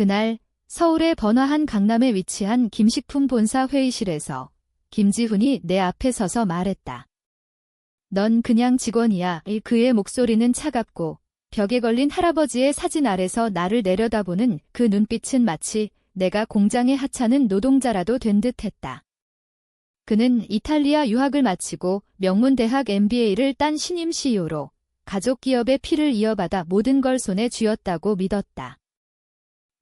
그날 서울의 번화한 강남에 위치한 김식품 본사 회의실에서 김지훈이 내 앞에 서서 말했다. 넌 그냥 직원이야. 그의 목소리는 차갑고 벽에 걸린 할아버지의 사진 아래서 나를 내려다보는 그 눈빛은 마치 내가 공장에 하찮은 노동자라도 된 듯했다. 그는 이탈리아 유학을 마치고 명문대학 MBA를 딴 신임 CEO로 가족 기업의 피를 이어받아 모든 걸 손에 쥐었다고 믿었다.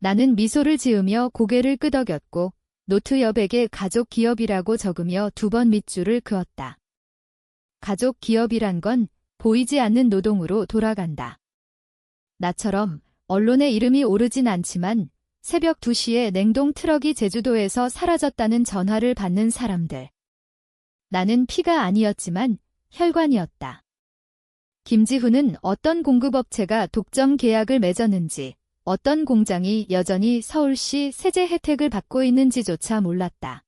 나는 미소를 지으며 고개를 끄덕였고 노트 옆에게 가족 기업이라고 적으며 2번 밑줄을 그었다. 가족 기업이란 건 보이지 않는 노동으로 돌아간다. 나처럼 언론에 이름이 오르진 않지만 새벽 2시에 냉동 트럭이 제주도에서 사라졌다는 전화를 받는 사람들. 나는 피가 아니었지만 혈관이었다. 김지훈은 어떤 공급업체가 독점 계약을 맺었는지, 어떤 공장이 여전히 서울시 세제 혜택을 받고 있는지조차 몰랐다.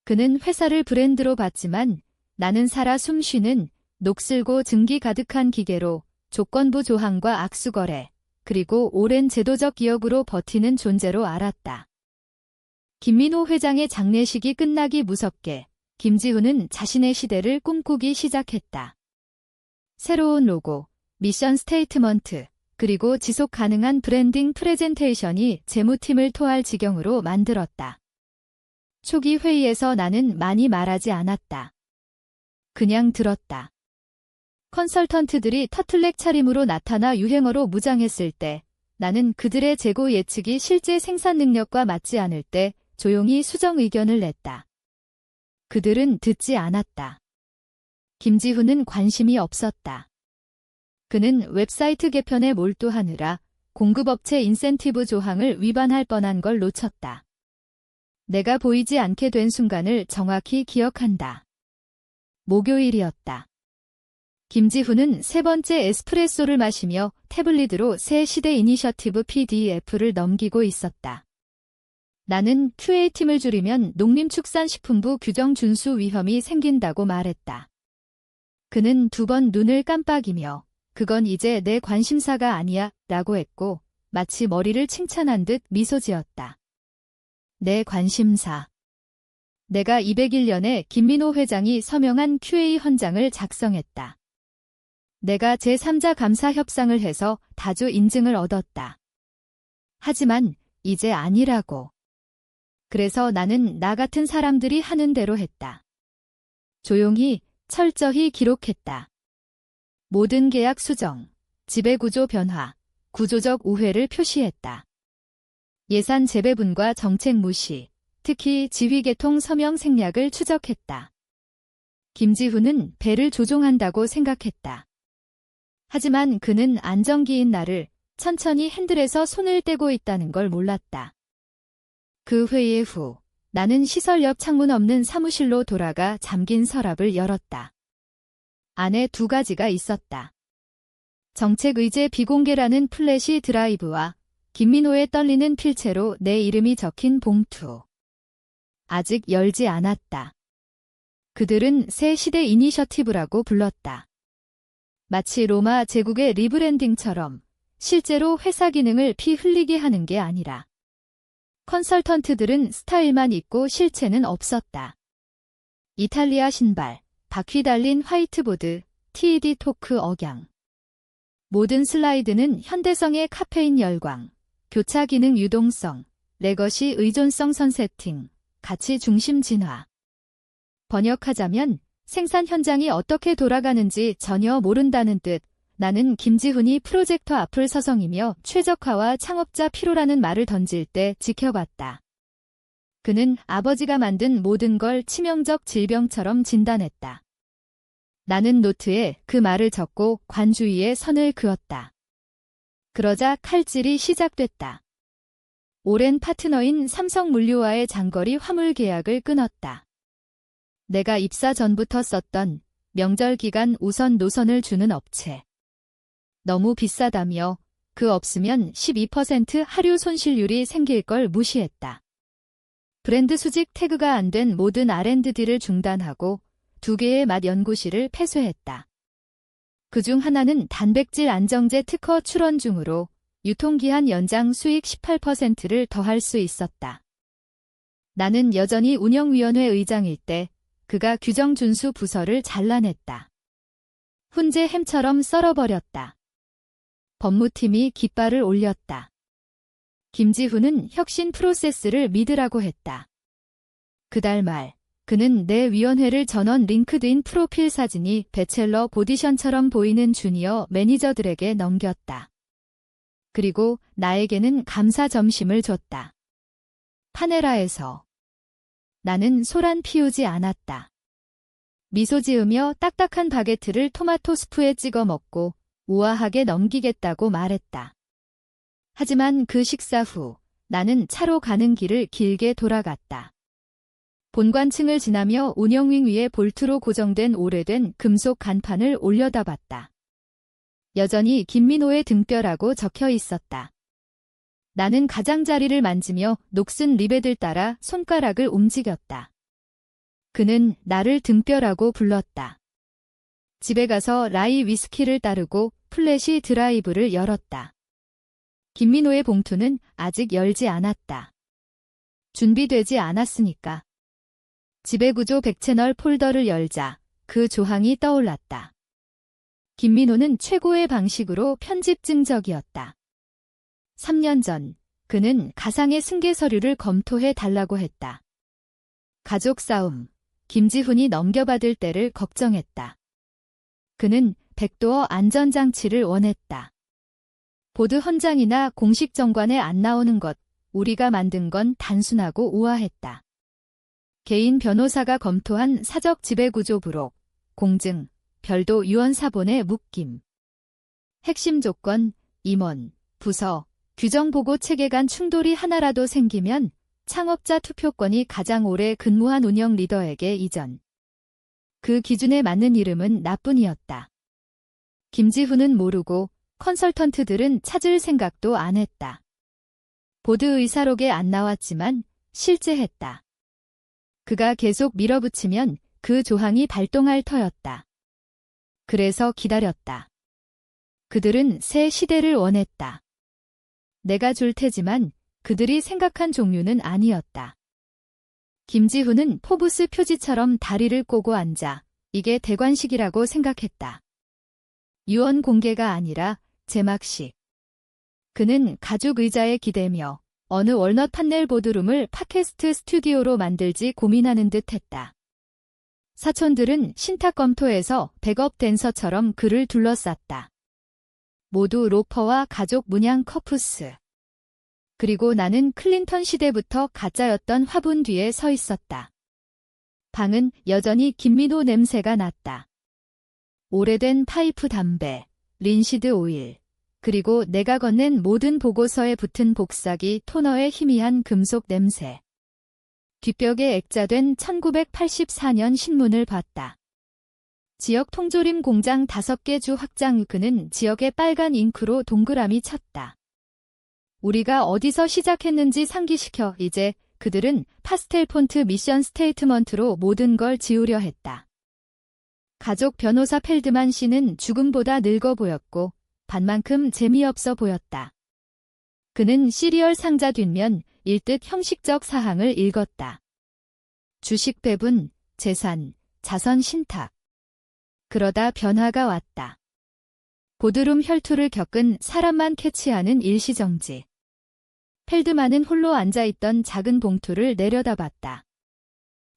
그는 회사를 브랜드로 봤지만 나는 살아 숨쉬는 녹슬고 증기 가득한 기계로 조건부 조항과 악수거래, 그리고 오랜 제도적 기억으로 버티는 존재로 알았다. 김민호 회장의 장례식이 끝나기 무섭게 김지훈은 자신의 시대를 꿈꾸기 시작했다. 새로운 로고, 미션 스테이트먼트, 그리고 지속 가능한 브랜딩 프레젠테이션이 재무팀을 토할 지경으로 만들었다. 초기 회의에서 나는 많이 말하지 않았다. 그냥 들었다. 컨설턴트들이 터틀넥 차림으로 나타나 유행어로 무장했을 때, 나는 그들의 재고 예측이 실제 생산 능력과 맞지 않을 때 조용히 수정 의견을 냈다. 그들은 듣지 않았다. 김지훈은 관심이 없었다. 그는 웹사이트 개편에 몰두하느라 공급업체 인센티브 조항을 위반할 뻔한 걸 놓쳤다. 내가 보이지 않게 된 순간을 정확히 기억한다. 목요일이었다. 김지훈은 3번째 에스프레소를 마시며 태블릿으로 새 시대 이니셔티브 PDF를 넘기고 있었다. 나는 QA팀을 줄이면 농림축산식품부 규정 준수 위험이 생긴다고 말했다. 그는 2번 눈을 깜빡이며 그건 이제 내 관심사가 아니야 라고 했고 마치 머리를 칭찬한 듯 미소 지었다. 내 관심사. 내가 201년에 김민호 회장이 서명한 QA 헌장을 작성했다. 내가 제3자 감사 협상을 해서 다주 인증을 얻었다. 하지만 이제 아니라고. 그래서 나는 나 같은 사람들이 하는 대로 했다. 조용히, 철저히 기록했다. 모든 계약 수정, 지배구조 변화, 구조적 우회를 표시했다. 예산 재배분과 정책 무시, 특히 지휘계통 서명 생략을 추적했다. 김지훈은 배를 조종한다고 생각했다. 하지만 그는 안정기인 나를 천천히 핸들에서 손을 떼고 있다는 걸 몰랐다. 그 회의 후 나는 시설 옆 창문 없는 사무실로 돌아가 잠긴 서랍을 열었다. 안에 2가지가 있었다. 정책 의제 비공개라는 플래시 드라이브와 김민호의 떨리는 필체로 내 이름이 적힌 봉투. 아직 열지 않았다. 그들은 새 시대 이니셔티브라고 불렀다. 마치 로마 제국의 리브랜딩처럼 실제로 회사 기능을 피 흘리게 하는 게 아니라 컨설턴트들은 스타일만 있고 실체는 없었다. 이탈리아 신발, 바퀴 달린 화이트보드, TED 토크 억양. 모든 슬라이드는 현대성의 카페인 열광, 교차 기능 유동성, 레거시 의존성 선세팅, 가치 중심 진화. 번역하자면 생산 현장이 어떻게 돌아가는지 전혀 모른다는 뜻. 나는 김지훈이 프로젝터 앞을 서성이며 최적화와 창업자 피로라는 말을 던질 때 지켜봤다. 그는 아버지가 만든 모든 걸 치명적 질병처럼 진단했다. 나는 노트에 그 말을 적고 관주위에 선을 그었다. 그러자 칼질이 시작됐다. 오랜 파트너인 삼성물류와의 장거리 화물 계약을 끊었다. 내가 입사 전부터 썼던 명절 기간 우선 노선을 주는 업체. 너무 비싸다며 그 없으면 12% 하류 손실률이 생길 걸 무시했다. 브랜드 수직 태그가 안 된 모든 R&D를 중단하고 2개의 맛 연구실을 폐쇄했다. 그중 하나는 단백질 안정제 특허 출원 중으로 유통기한 연장 수익 18%를 더할 수 있었다. 나는 여전히 운영위원회 의장일 때 그가 규정 준수 부서를 잘라냈다. 훈제 햄처럼 썰어버렸다. 법무팀이 깃발을 올렸다. 김지훈은 혁신 프로세스를 믿으라고 했다. 그달 말 그는 내 위원회를 전원 링크드인 프로필 사진이 배첼러 보디션처럼 보이는 주니어 매니저들에게 넘겼다. 그리고 나에게는 감사 점심을 줬다. 파네라에서 나는 소란 피우지 않았다. 미소 지으며 딱딱한 바게트를 토마토 스프에 찍어 먹고 우아하게 넘기겠다고 말했다. 하지만 그 식사 후 나는 차로 가는 길을 길게 돌아갔다. 본관층을 지나며 운영윙 위에 볼트로 고정된 오래된 금속 간판을 올려다봤다. 여전히 김민호의 등뼈라고 적혀 있었다. 나는 가장자리를 만지며 녹슨 리베들 따라 손가락을 움직였다. 그는 나를 등뼈라고 불렀다. 집에 가서 라이 위스키를 따르고 플래시 드라이브를 열었다. 김민호의 봉투는 아직 열지 않았다. 준비되지 않았으니까. 지배구조 100채널 폴더를 열자 그 조항이 떠올랐다. 김민호는 최고의 방식으로 편집 증적이었다. 3년 전 그는 가상의 승계 서류를 검토해 달라고 했다. 가족 싸움, 김지훈이 넘겨받을 때를 걱정했다. 그는 백도어 안전장치를 원했다. 보드 헌장이나 공식 정관에 안 나오는 것, 우리가 만든 건 단순하고 우아했다. 개인 변호사가 검토한 사적 지배구조 부록, 공증, 별도 유언 사본의 묶임. 핵심 조건, 임원, 부서, 규정보고 체계 간 충돌이 하나라도 생기면 창업자 투표권이 가장 오래 근무한 운영 리더에게 이전. 그 기준에 맞는 이름은 나뿐이었다. 김지훈은 모르고 컨설턴트들은 찾을 생각도 안 했다. 보드 의사록에 안 나왔지만 실제 했다. 그가 계속 밀어붙이면 그 조항이 발동할 터였다. 그래서 기다렸다. 그들은 새 시대를 원했다. 내가 줄 테지만 그들이 생각한 종류는 아니었다. 김지훈은 포브스 표지처럼 다리를 꼬고 앉아 이게 대관식이라고 생각했다. 유언 공개가 아니라 제막식. 그는 가죽 의자에 기대며 어느 월넛 판넬 보드룸을 팟캐스트 스튜디오로 만들지 고민하는 듯 했다. 사촌들은 신탁 검토에서 백업 댄서처럼 그를 둘러쌌다. 모두 로퍼와 가족 문양 커프스. 그리고 나는 클린턴 시대부터 가짜였던 화분 뒤에 서 있었다. 방은 여전히 김민호 냄새가 났다. 오래된 파이프 담배, 린시드 오일, 그리고 내가 건넨 모든 보고서에 붙은 복사기 토너의 희미한 금속 냄새. 뒷벽에 액자된 1984년 신문을 봤다. 지역 통조림 공장 5개 주 확장. 그는 지역에 빨간 잉크로 동그라미 쳤다. 우리가 어디서 시작했는지 상기시켜. 이제 그들은 파스텔 폰트 미션 스테이트먼트로 모든 걸 지우려 했다. 가족 변호사 펠드만 씨는 죽음보다 늙어 보였고 반만큼 재미없어 보였다. 그는 시리얼 상자 뒷면 일듯 형식적 사항을 읽었다. 주식 배분, 재산, 자선 신탁. 그러다 변화가 왔다. 보드룸 혈투를 겪은 사람만 캐치하는 일시정지. 펠드만은 홀로 앉아있던 작은 봉투를 내려다봤다.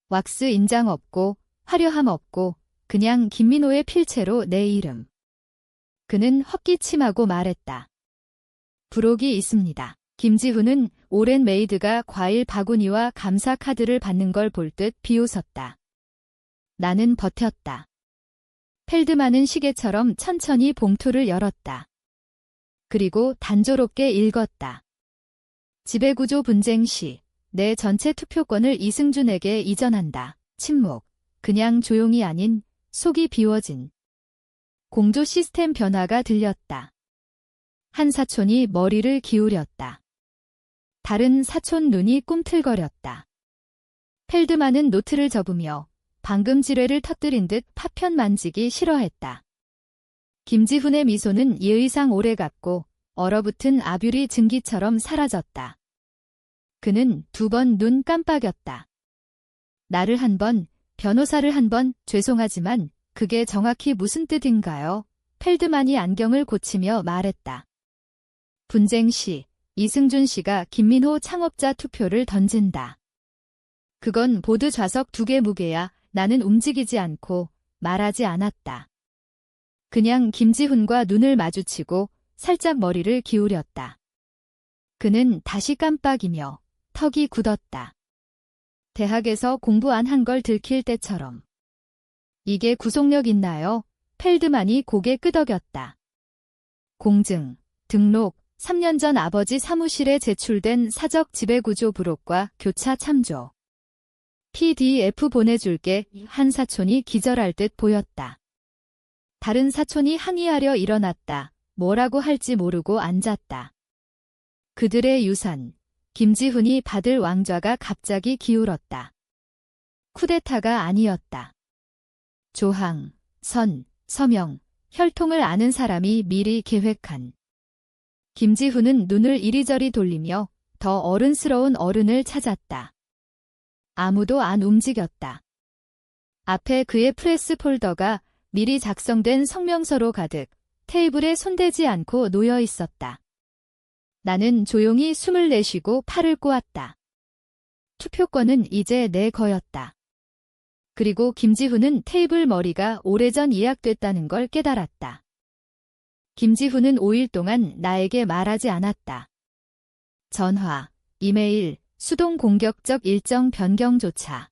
왁스 인장 없고 화려함 없고 그냥 김민호의 필체로 내 이름. 그는 헛기침하고 말했다. 부록이 있습니다. 김지훈은 오랜 메이드가 과일 바구니와 감사 카드를 받는 걸 볼 듯 비웃었다. 나는 버텼다. 펠드만은 시계처럼 천천히 봉투를 열었다. 그리고 단조롭게 읽었다. 지배구조 분쟁 시 내 전체 투표권을 이승준에게 이전한다. 침묵. 그냥 조용히 아닌 속이 비워진. 공조 시스템 변화가 들렸다. 한 사촌이 머리를 기울였다. 다른 사촌 눈이 꿈틀거렸다. 펠드만은 노트를 접으며 방금 지뢰를 터뜨린 듯 파편 만지기 싫어했다. 김지훈의 미소는 예의상 오래갔고 얼어붙은 아뷰리 증기처럼 사라졌다. 그는 2번 눈 깜빡였다. 나를 1번, 변호사를 1번, 죄송하지만 그게 정확히 무슨 뜻인가요? 펠드만이 안경을 고치며 말했다. 분쟁 시 이승준 씨가 김민호 창업자 투표를 던진다. 그건 보드 좌석 2개 무게야. 나는 움직이지 않고 말하지 않았다. 그냥 김지훈과 눈을 마주치고 살짝 머리를 기울였다. 그는 다시 깜빡이며 턱이 굳었다. 대학에서 공부 안 한 걸 들킬 때처럼. 이게 구속력 있나요? 펠드만이 고개 끄덕였다. 공증, 등록, 3년 전 아버지 사무실에 제출된 사적 지배구조 부록과 교차 참조. PDF 보내줄게. 한 사촌이 기절할 듯 보였다. 다른 사촌이 항의하려 일어났다. 뭐라고 할지 모르고 앉았다. 그들의 유산, 김지훈이 받을 왕좌가 갑자기 기울었다. 쿠데타가 아니었다. 조항, 선, 서명, 혈통을 아는 사람이 미리 계획한. 김지훈은 눈을 이리저리 돌리며 더 어른스러운 어른을 찾았다. 아무도 안 움직였다. 앞에 그의 프레스 폴더가 미리 작성된 성명서로 가득 테이블에 손대지 않고 놓여 있었다. 나는 조용히 숨을 내쉬고 팔을 꼬았다. 투표권은 이제 내 거였다. 그리고 김지훈은 테이블 머리가 오래전 예약됐다는 걸 깨달았다. 김지훈은 5일 동안 나에게 말하지 않았다. 전화, 이메일, 수동 공격적 일정 변경조차.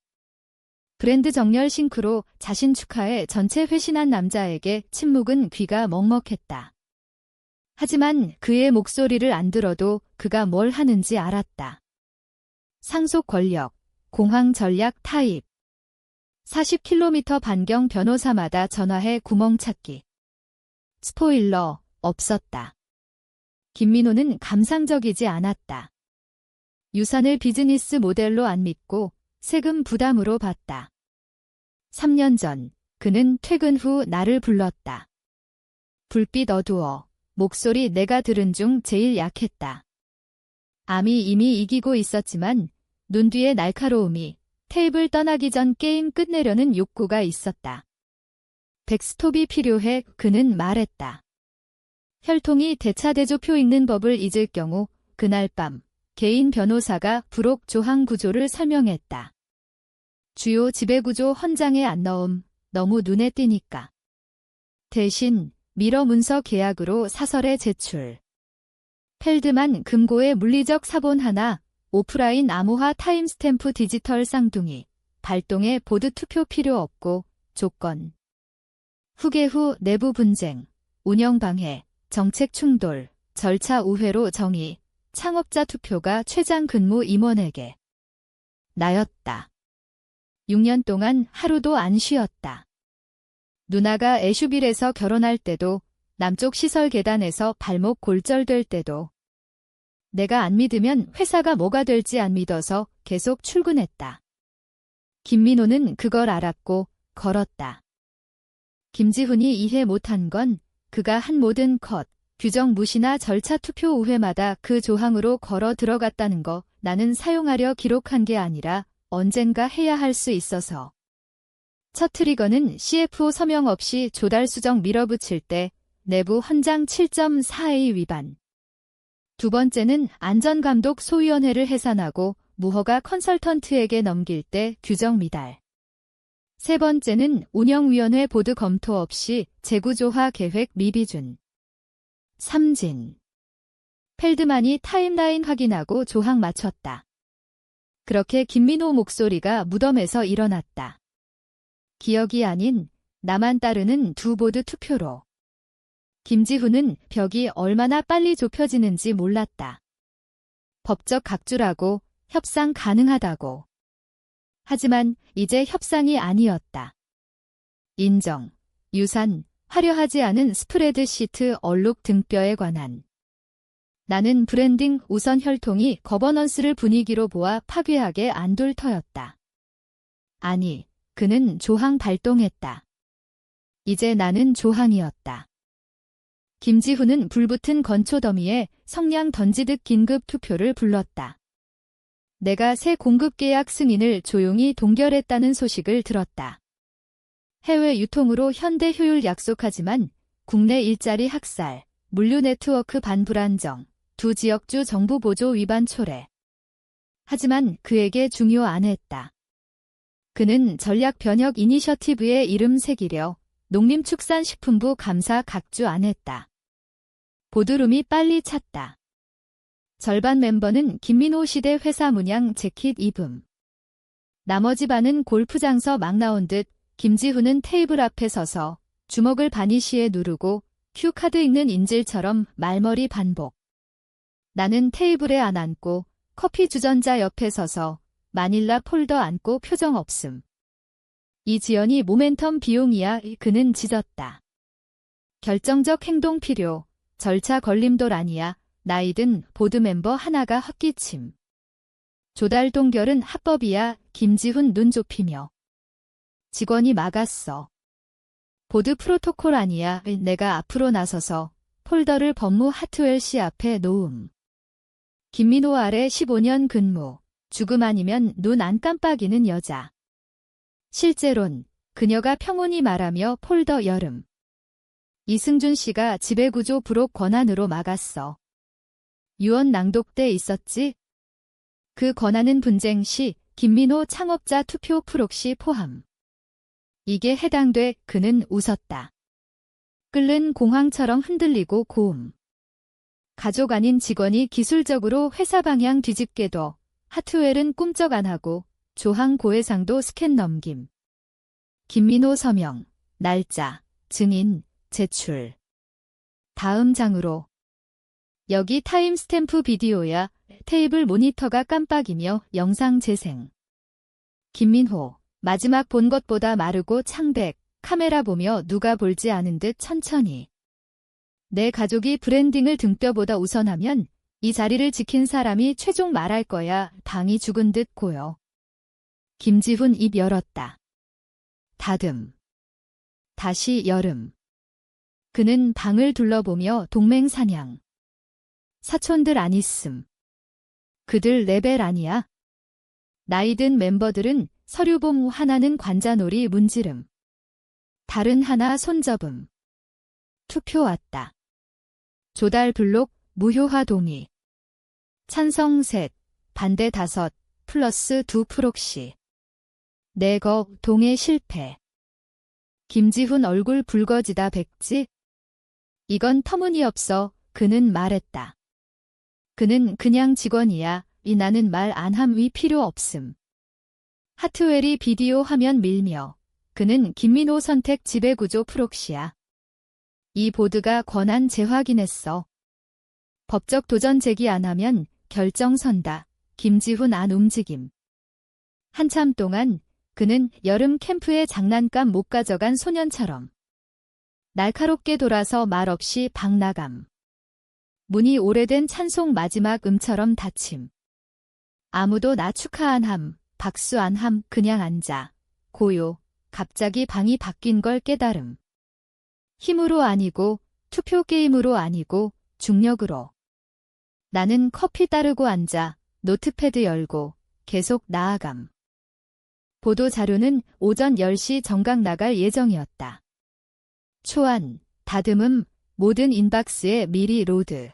브랜드 정렬 싱크로 자신 축하해 전체 회신한 남자에게 침묵은 귀가 먹먹했다. 하지만 그의 목소리를 안 들어도 그가 뭘 하는지 알았다. 상속 권력, 공황 전략 타입. 40km 반경 변호사마다 전화해 구멍 찾기. 스포일러, 없었다. 김민호는 감상적이지 않았다. 유산을 비즈니스 모델로 안 믿고 세금 부담으로 봤다. 3년 전 그는 퇴근 후 나를 불렀다. 불빛 어두워 목소리 내가 들은 중 제일 약했다. 암이 이미 이기고 있었지만 눈 뒤의 날카로움이 테이블 떠나기 전 게임 끝내려는 욕구가 있었다. 백스톱이 필요해. 그는 말했다. 혈통이 대차대조표 읽는 법을 잊을 경우 그날 밤 개인 변호사가 부록 조항 구조를 설명했다. 주요 지배구조 헌장에 안 넣음. 너무 눈에 띄니까. 대신 미러 문서 계약으로 사설에 제출. 펠드만 금고에 물리적 사본 하나, 오프라인 암호화 타임스탬프 디지털 쌍둥이, 발동에 보드 투표 필요 없고, 조건. 후계 후 내부 분쟁, 운영 방해, 정책 충돌, 절차 우회로 정의, 창업자 투표가 최장 근무 임원에게. 나였다. 6년 동안 하루도 안 쉬었다. 누나가 애슈빌에서 결혼할 때도, 남쪽 시설 계단에서 발목 골절될 때도. 내가 안 믿으면 회사가 뭐가 될지 안 믿어서 계속 출근했다. 김민호는 그걸 알았고 걸었다. 김지훈이 이해 못한 건 그가 한 모든 컷, 규정 무시나 절차 투표 우회마다 그 조항으로 걸어 들어갔다는 거. 나는 사용하려 기록한 게 아니라 언젠가 해야 할 수 있어서. 첫 트리거는 CFO 서명 없이 조달 수정 밀어붙일 때 내부 헌장 7.4A 위반. 두 번째는 안전감독 소위원회를 해산하고 무허가 컨설턴트에게 넘길 때 규정 미달. 세 번째는 운영위원회 보드 검토 없이 재구조화 계획 미비준. 삼진. 펠드만이 타임라인 확인하고 조항 맞췄다. 그렇게 김민호 목소리가 무덤에서 일어났다. 기억이 아닌 나만 따르는 두 보드 투표로. 김지훈은 벽이 얼마나 빨리 좁혀지는지 몰랐다. 법적 각주라고, 협상 가능하다고. 하지만 이제 협상이 아니었다. 인정, 유산, 화려하지 않은 스프레드 시트 얼룩 등뼈에 관한. 나는 브랜딩 우선 혈통이 거버넌스를 분위기로 보아 파괴하게 안둘 터였다. 아니, 그는 조항 발동했다. 이제 나는 조항이었다. 김지훈은 불붙은 건초 더미에 성냥 던지듯 긴급 투표를 불렀다. 내가 새 공급 계약 승인을 조용히 동결했다는 소식을 들었다. 해외 유통으로 현대 효율 약속하지만 국내 일자리 학살, 물류 네트워크 반불안정, 두 지역주 정부 보조 위반 초래. 하지만 그에게 중요 안 했다. 그는 전략 변혁 이니셔티브에 이름 새기려 농림축산식품부 감사 각주 안 했다. 보드룸이 빨리 찼다. 절반 멤버는 김민호 시대 회사 문양 재킷 입음. 나머지 반은 골프장서 막 나온 듯 김지훈은 테이블 앞에 서서 주먹을 바니쉬에 누르고 큐카드 읽는 인질처럼 말머리 반복. 나는 테이블에 안 앉고 커피 주전자 옆에 서서 마닐라 폴더 안고 표정 없음. 이 지연이 모멘텀 비용이야. 그는 짖었다. 결정적 행동 필요. 절차 걸림돌 아니야. 나이든 보드멤버 하나가 헛기침. 조달 동결은 합법이야. 김지훈 눈 좁히며. 직원이 막았어. 보드 프로토콜 아니야. 내가 앞으로 나서서 폴더를 법무 하트웰 씨 앞에 놓음. 김민호 아래 15년 근무. 죽음 아니면 눈 안 깜빡이는 여자. 실제론 그녀가 평온히 말하며 폴더 여름. 이승준 씨가 지배구조 불혹 권한으로 막았어. 유언 낭독 때 있었지? 그 권한은 분쟁 시 김민호 창업자 투표 프록시 포함. 이게 해당돼. 그는 웃었다. 끓는 공황처럼 흔들리고 고음. 가족 아닌 직원이 기술적으로 회사 방향 뒤집게도 하트웰은 꿈쩍 안 하고 조항 고해상도 스캔 넘김. 김민호 서명, 날짜, 증인, 제출. 다음 장으로. 여기 타임스탬프 비디오야. 테이블 모니터가 깜빡이며 영상 재생. 김민호, 마지막 본 것보다 마르고 창백, 카메라 보며 누가 볼지 아는 듯 천천히. 내 가족이 브랜딩을 등뼈보다 우선하면 이 자리를 지킨 사람이 최종 말할 거야. 방이 죽은 듯 고요. 김지훈 입 열었다. 다듬. 다시 여름. 그는 방을 둘러보며 동맹사냥. 사촌들 안 있음. 그들 레벨 아니야. 나이든 멤버들은 서류봉 하나는 관자놀이 문지름. 다른 하나 손접음. 투표 왔다. 조달 블록 무효화 동의. 찬성 셋, 반대 5, 플러스 2 프록시. 내거 동의 실패. 김지훈 얼굴 붉어지다 백지. 이건 터무니없어. 그는 말했다. 그는 그냥 직원이야. 나는 말 안함이 필요 없음. 하트웰이 비디오 화면 밀며. 그는 김민호 선택 지배구조 프록시야. 이 보드가 권한 재확인했어. 법적 도전 제기 안 하면 결정 선다. 김지훈 안 움직임. 한참 동안 그는 여름 캠프에 장난감 못 가져간 소년처럼 날카롭게 돌아서 말없이 방 나감. 문이 오래된 찬송 마지막 음처럼 닫힘. 아무도 나 축하 안 함, 박수 안 함, 그냥 앉아. 고요. 갑자기 방이 바뀐 걸 깨달음. 힘으로 아니고, 투표 게임으로 아니고, 중력으로. 나는 커피 따르고 앉아, 노트패드 열고, 계속 나아감. 보도 자료는 오전 10시 정각 나갈 예정이었다. 초안, 다듬음, 모든 인박스에 미리 로드.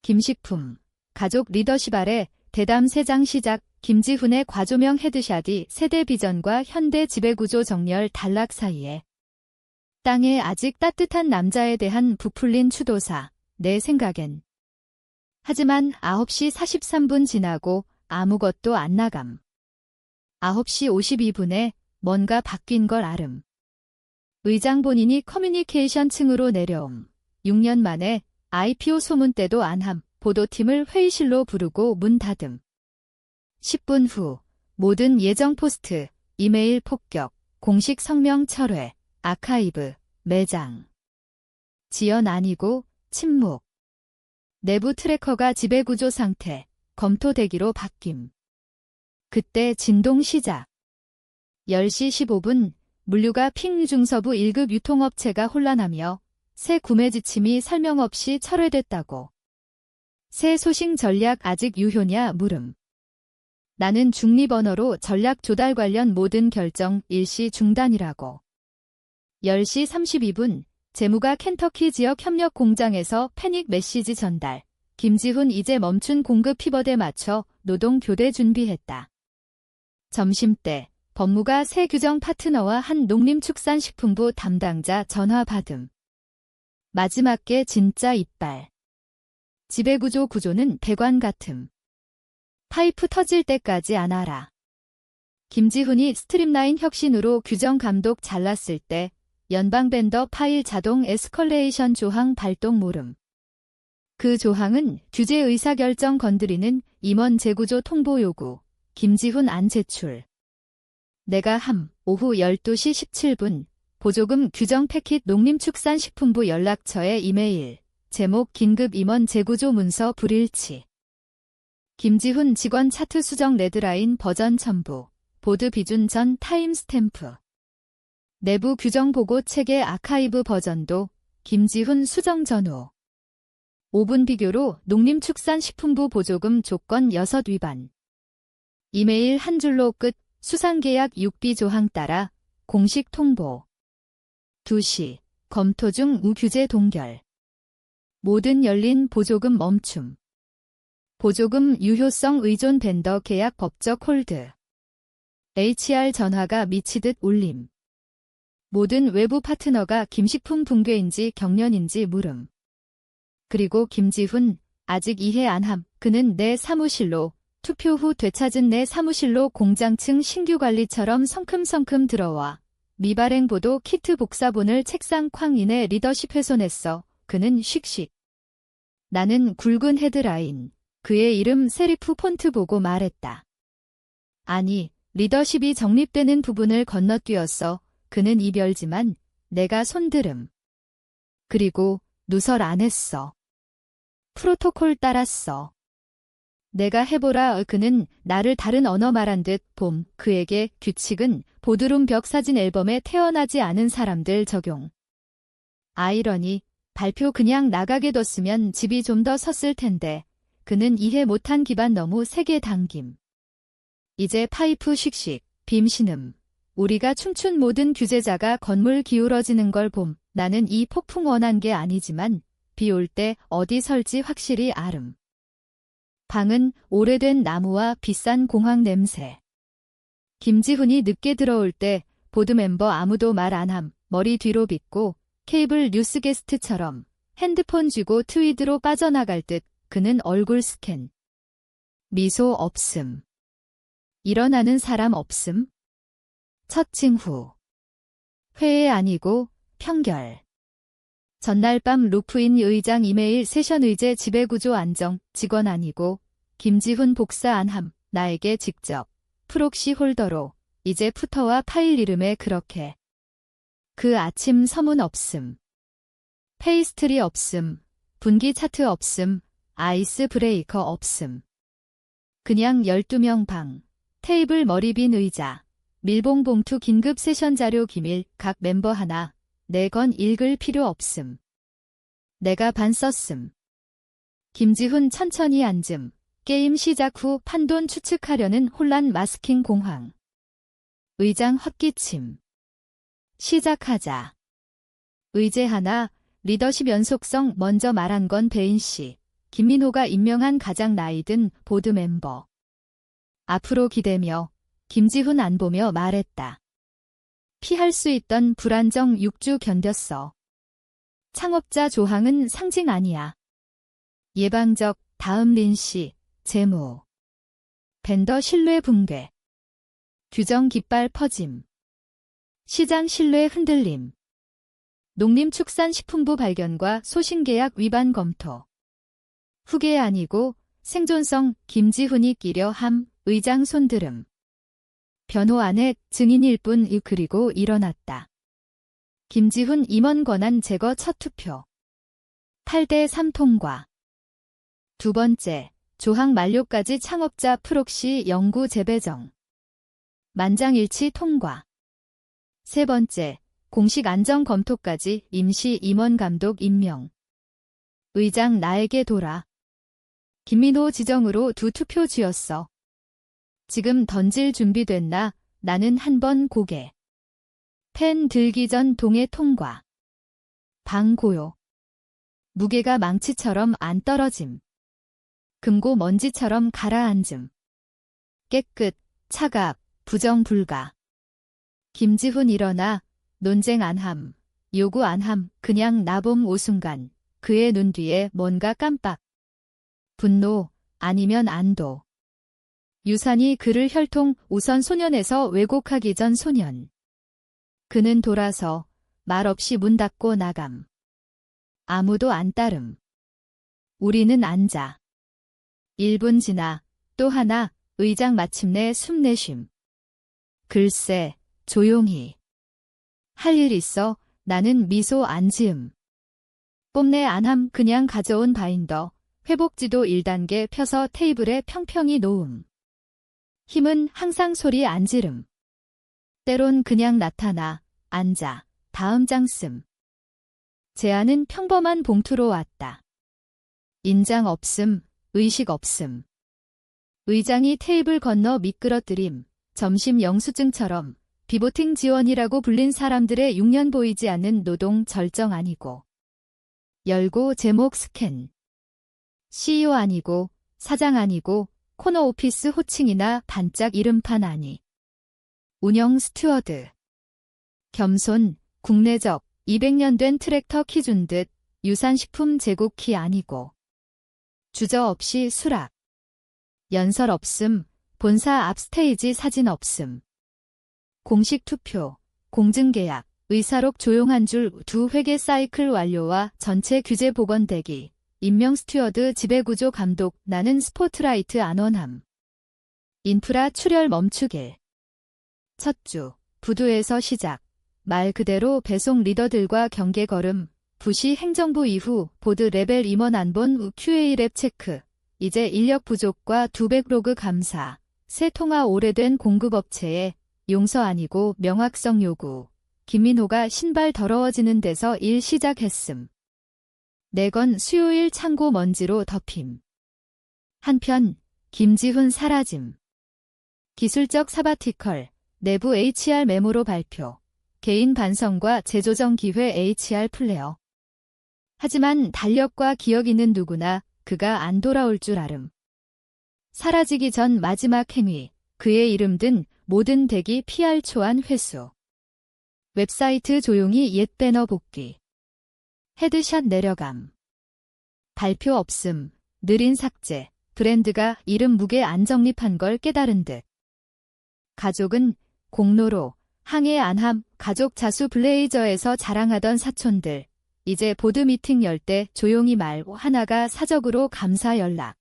김식품, 가족 리더십 아래 대담 3장 시작. 김지훈의 과조명 헤드샷이 세대 비전과 현대 지배구조 정렬 단락 사이에. 땅에 아직 따뜻한 남자에 대한 부풀린 추도사, 내 생각엔. 하지만 9시 43분 지나고 아무것도 안 나감. 9시 52분에 뭔가 바뀐 걸 알음. 의장 본인이 커뮤니케이션 층으로 내려옴. 6년 만에 IPO 소문 때도 안함. 보도팀을 회의실로 부르고 문 닫음. 10분 후 모든 예정 포스트, 이메일 폭격, 공식 성명 철회, 아카이브, 매장. 지연 아니고 침묵. 내부 트래커가 지배구조 상태, 검토 대기로 바뀜. 그때 진동 시작. 10시 15분 물류가 핑 중서부 1급 유통업체가 혼란하며 새 구매 지침이 설명 없이 철회됐다고. 새 소싱 전략 아직 유효냐 물음. 나는 중립 언어로 전략 조달 관련 모든 결정 일시 중단이라고. 10시 32분 재무가 켄터키 지역 협력 공장에서 패닉 메시지 전달. 김지훈 이제 멈춘 공급 피벗에 맞춰 노동 교대 준비했다. 점심때 법무가 새 규정 파트너와 한 농림축산식품부 담당자 전화 받음. 마지막게 진짜 이빨. 지배구조는 배관 같음. 파이프 터질 때까지 안 알아. 김지훈이 스트림라인 혁신으로 규정 감독 잘랐을 때 연방 밴더 파일 자동 에스컬레이션 조항 발동 모름. 그 조항은 규제 의사결정 건드리는 임원 재구조 통보 요구. 김지훈 안 제출. 내가 오후 12시 17분 보조금 규정 패킷 농림축산식품부 연락처에 이메일. 제목 긴급 임원 재구조 문서 불일치. 김지훈 직원 차트 수정 레드라인 버전 첨부. 보드 비준 전 타임스탬프. 내부 규정 보고 체계 아카이브 버전도 김지훈 수정 전후. 5분 비교로 농림축산식품부 보조금 조건 6 위반. 이메일 한 줄로 끝. 수상계약 6B 조항 따라 공식 통보. 2시 검토 중 우규제 동결. 모든 열린 보조금 멈춤. 보조금 유효성 의존 벤더 계약 법적 홀드. HR 전화가 미치듯 울림. 모든 외부 파트너가 김식품 붕괴인지 경련인지 물음. 그리고 김지훈 아직 이해 안 함. 그는 내 사무실로 투표 후 되찾은 내 사무실로 공장층 신규관리처럼 성큼성큼 들어와 미발행 보도 키트 복사본을 책상 쾅인에 리더십 훼손했어. 그는 씩씩. 나는 굵은 헤드라인. 그의 이름 세리프 폰트 보고 말했다. 아니, 리더십이 정립되는 부분을 건너뛰었어. 그는 이별지만 내가 손들음. 그리고 누설 안 했어. 프로토콜 따랐어. 내가 해보라. 그는 나를 다른 언어 말한 듯 봄. 그에게 규칙은 보드룸 벽 사진 앨범에 태어나지 않은 사람들 적용. 아이러니. 발표 그냥 나가게 뒀으면 집이 좀 더 섰을 텐데. 그는 이해 못한 기반 너무 세게 당김. 이제 파이프 씩씩. 빔 신음. 우리가 춤춘 모든 규제자가 건물 기울어지는 걸 봄. 나는 이 폭풍 원한 게 아니지만 비 올 때 어디 설지 확실히 알음. 방은 오래된 나무와 비싼 공황 냄새. 김지훈이 늦게 들어올 때 보드 멤버 아무도 말 안 함. 머리 뒤로 빗고 케이블 뉴스 게스트처럼 핸드폰 쥐고 트위드로 빠져나갈 듯. 그는 얼굴 스캔. 미소 없음. 일어나는 사람 없음. 첫 징후. 회의 아니고 평결. 전날 밤 루프인 의장 이메일 세션 의제 지배구조 안정. 직원 아니고 김지훈 복사 안 함. 나에게 직접. 프록시 홀더로. 이제 푸터와 파일 이름에 그렇게. 그 아침 서문 없음. 페이스트리 없음. 분기 차트 없음. 아이스 브레이커 없음. 그냥 12명 방. 테이블 머리 빈 의자. 밀봉 봉투 긴급 세션 자료 기밀. 각 멤버 하나. 내 건 읽을 필요 없음. 내가 반 썼음. 김지훈 천천히 앉음. 게임 시작 후 판돈 추측하려는 혼란 마스킹 공황. 의장 헛기침. 시작하자. 의제 하나. 리더십 연속성. 먼저 말한 건 배인 씨. 김민호가 임명한 가장 나이 든 보드 멤버. 앞으로 기대며 김지훈 안 보며 말했다. 피할 수 있던 불안정 6주 견뎠어. 창업자 조항은 상징 아니야. 예방적. 다음 린씨. 재무. 벤더 신뢰 붕괴. 규정 깃발 퍼짐. 시장 신뢰 흔들림. 농림축산식품부 발견과 소신계약 위반 검토. 후계 아니고 생존성. 김지훈이 끼려 함. 의장 손들음. 변호 안에 증인일 뿐. 그리고 일어났다. 김지훈 임원 권한 제거 첫 투표. 8대 3 통과. 두 번째. 조항 만료까지 창업자 프록시 연구 재배정. 만장일치 통과. 세 번째. 공식 안정 검토까지 임시 임원 감독 임명. 의장 나에게 돌아. 김민호 지정으로 두 투표 쥐었어. 지금 던질 준비됐나? 나는 한 번 고개. 펜 들기 전 동해 통과. 방 고요. 무게가 망치처럼 안 떨어짐. 금고 먼지처럼 가라앉음. 깨끗, 차갑, 부정 불가. 김지훈 일어나. 논쟁 안함. 요구 안함. 그냥 나봄 오순간. 그의 눈 뒤에 뭔가 깜빡. 분노, 아니면 안도. 유산이 그를 혈통 우선 소년에서 왜곡하기 전 소년. 그는 돌아서 말없이 문 닫고 나감. 아무도 안 따름. 우리는 앉아. 1분 지나 또 하나 의장 마침내 숨 내쉼. 글쎄, 조용히. 할 일 있어. 나는 미소 안 지음. 뽐내 안함. 그냥 가져온 바인더. 회복지도 1단계 펴서 테이블에 평평히 놓음. 힘은 항상 소리 안 지름. 때론 그냥 나타나, 앉아, 다음 장 씀. 제안은 평범한 봉투로 왔다. 인장 없음, 의식 없음. 의장이 테이블 건너 미끄러뜨림. 점심 영수증처럼 비보팅 지원이라고 불린 사람들의 6년 보이지 않는 노동 절정 아니고. 열고 제목 스캔. CEO 아니고, 사장 아니고, 코너 오피스 호칭이나 반짝 이름판 아니. 운영 스튜어드. 겸손, 국내적, 200년 된 트랙터 키 준 듯 유산식품 제국 키 아니고. 주저없이 수락. 연설 없음, 본사 앞 스테이지 사진 없음. 공식 투표, 공증계약, 의사록 조용한 줄 두 회계 사이클 완료와 전체 규제 복원대기. 임명 스튜어드 지배구조 감독. 나는 스포트라이트 안원함. 인프라 출혈 멈추길. 첫 주, 부두에서 시작. 말 그대로 배송 리더들과 경계 걸음. 부시 행정부 이후 보드 레벨 임원 안본 QA 랩 체크. 이제 인력 부족과 200로그 감사. 새 통화 오래된 공급업체에 용서 아니고 명확성 요구. 김민호가 신발 더러워지는 데서 일 시작했음. 내건 수요일 창고 먼지로 덮임. 한편 김지훈 사라짐. 기술적 사바티컬, 내부 HR 메모로 발표. 개인 반성과 재조정 기회 HR 플레어. 하지만 달력과 기억 있는 누구나 그가 안 돌아올 줄 알음. 사라지기 전 마지막 행위, 그의 이름 든 모든 대기 PR 초안 회수. 웹사이트 조용히 옛 배너 복귀. 헤드샷 내려감. 발표 없음. 느린 삭제. 브랜드가 이름 무게 안 정립한 걸 깨달은 듯. 가족은 공로로 항해 안함. 가족 자수 블레이저에서 자랑하던 사촌들. 이제 보드 미팅 열 때 조용히 말 하나가 사적으로 감사 연락.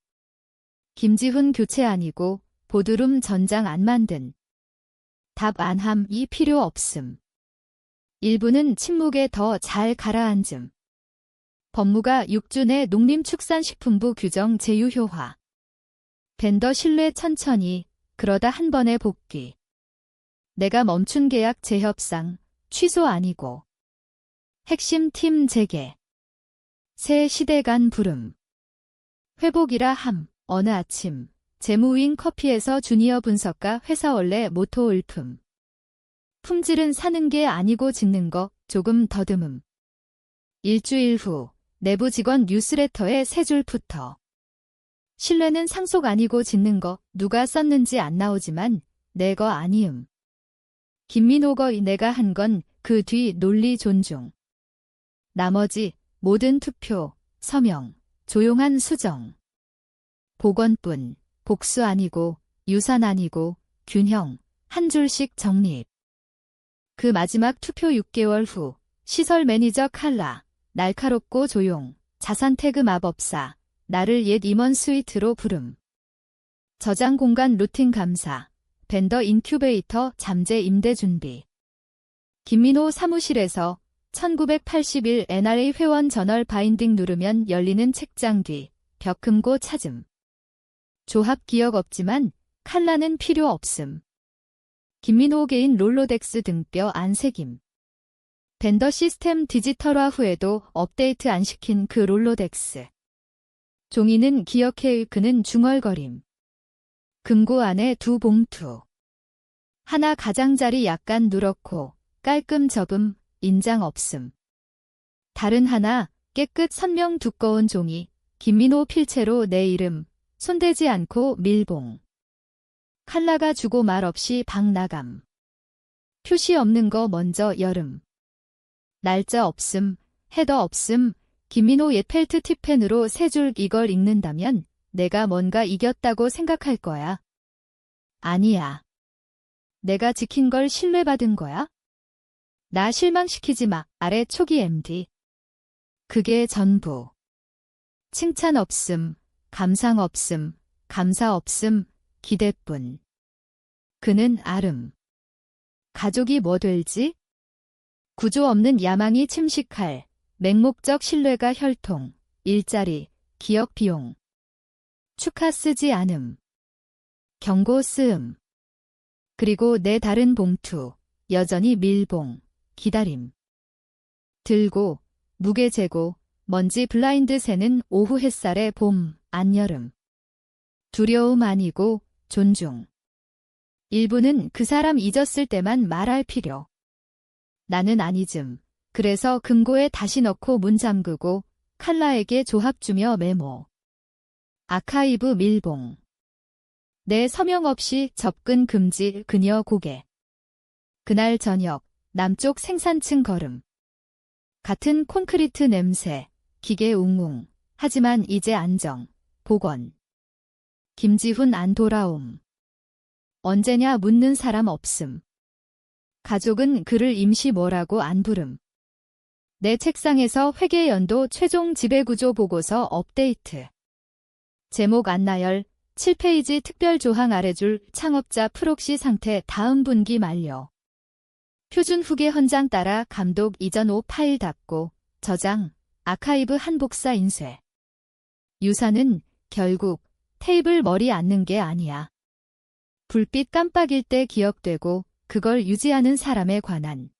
김지훈 교체 아니고 보드룸 전장 안 만든. 답 안함이 필요 없음. 일부는 침묵에 더 잘 가라앉음. 법무가 6주 내 농림축산식품부 규정 제휴효화. 벤더 신뢰 천천히, 그러다 한 번에 복귀. 내가 멈춘 계약 재협상, 취소 아니고. 핵심 팀 재개. 새 시대 간 부름. 회복이라 함. 어느 아침 재무인 커피에서 주니어 분석가 회사 원래 모토 을품. 품질은 사는 게 아니고 짓는 거 조금 더듬음. 일주일 후 내부 직원 뉴스레터에 세 줄 붙어. 신뢰는 상속 아니고 짓는 거 누가 썼는지 안 나오지만 내 거 아니음. 김민호 거 내가 한 건 그 뒤 논리 존중. 나머지 모든 투표, 서명, 조용한 수정. 복원뿐, 복수 아니고, 유산 아니고, 균형, 한 줄씩 정립. 그 마지막 투표 6개월 후, 시설 매니저 칼라, 날카롭고 조용, 자산 태그 마법사, 나를 옛 임원 스위트로 부름. 저장 공간 루틴 감사, 벤더 인큐베이터 잠재 임대 준비. 김민호 사무실에서 1981 NRA 회원 저널 바인딩 누르면 열리는 책장 뒤, 벽금고 찾음. 조합 기억 없지만 칼라는 필요 없음. 김민호 개인 롤로덱스 등뼈 안 새김. 벤더 시스템 디지털화 후에도 업데이트 안 시킨 그 롤로덱스. 종이는 기억해 그는 중얼거림. 금고 안에 두 봉투. 하나 가장자리 약간 누렇고 깔끔 접음, 인장 없음. 다른 하나 깨끗 선명 두꺼운 종이, 김민호 필체로 내 이름, 손대지 않고 밀봉. 칼라가 주고 말 없이 방 나감. 표시 없는 거 먼저 여름. 날짜 없음, 헤더 없음, 김민호 옛 펠트 팁펜으로 세 줄 이걸 읽는다면 내가 뭔가 이겼다고 생각할 거야. 아니야. 내가 지킨 걸 신뢰받은 거야? 나 실망시키지 마. 아래 초기 MD. 그게 전부. 칭찬 없음, 감상 없음, 감사 없음, 기대뿐. 그는 아름. 가족이 뭐 될지? 구조 없는 야망이 침식할 맹목적 신뢰가 혈통, 일자리, 기억 비용. 축하 쓰지 않음. 경고 쓰음. 그리고 내 다른 봉투, 여전히 밀봉, 기다림. 들고, 무게 재고, 먼지 블라인드 새는 오후 햇살의 봄, 안여름. 두려움 아니고 존중. 일부는 그 사람 잊었을 때만 말할 필요. 나는 아니즘. 그래서 금고에 다시 넣고 문 잠그고 칼라에게 조합 주며 메모. 아카이브 밀봉. 내 서명 없이 접근 금지 그녀 고개. 그날 저녁 남쪽 생산층 걸음. 같은 콘크리트 냄새, 기계 웅웅. 하지만 이제 안정, 복원. 김지훈 안 돌아옴. 언제냐 묻는 사람 없음. 가족은 그를 임시 뭐라고 안 부름. 내 책상에서 회계연도 최종 지배구조 보고서 업데이트. 제목 안나열 7페이지 특별조항 아래줄 창업자 프록시 상태 다음 분기 만료. 표준 후계 헌장 따라 감독 이전 5 파일 닫고 저장 아카이브 한복사 인쇄. 유사는 결국 테이블 머리 앉는 게 아니야. 불빛 깜빡일 때 기억되고 그걸 유지하는 사람에 관한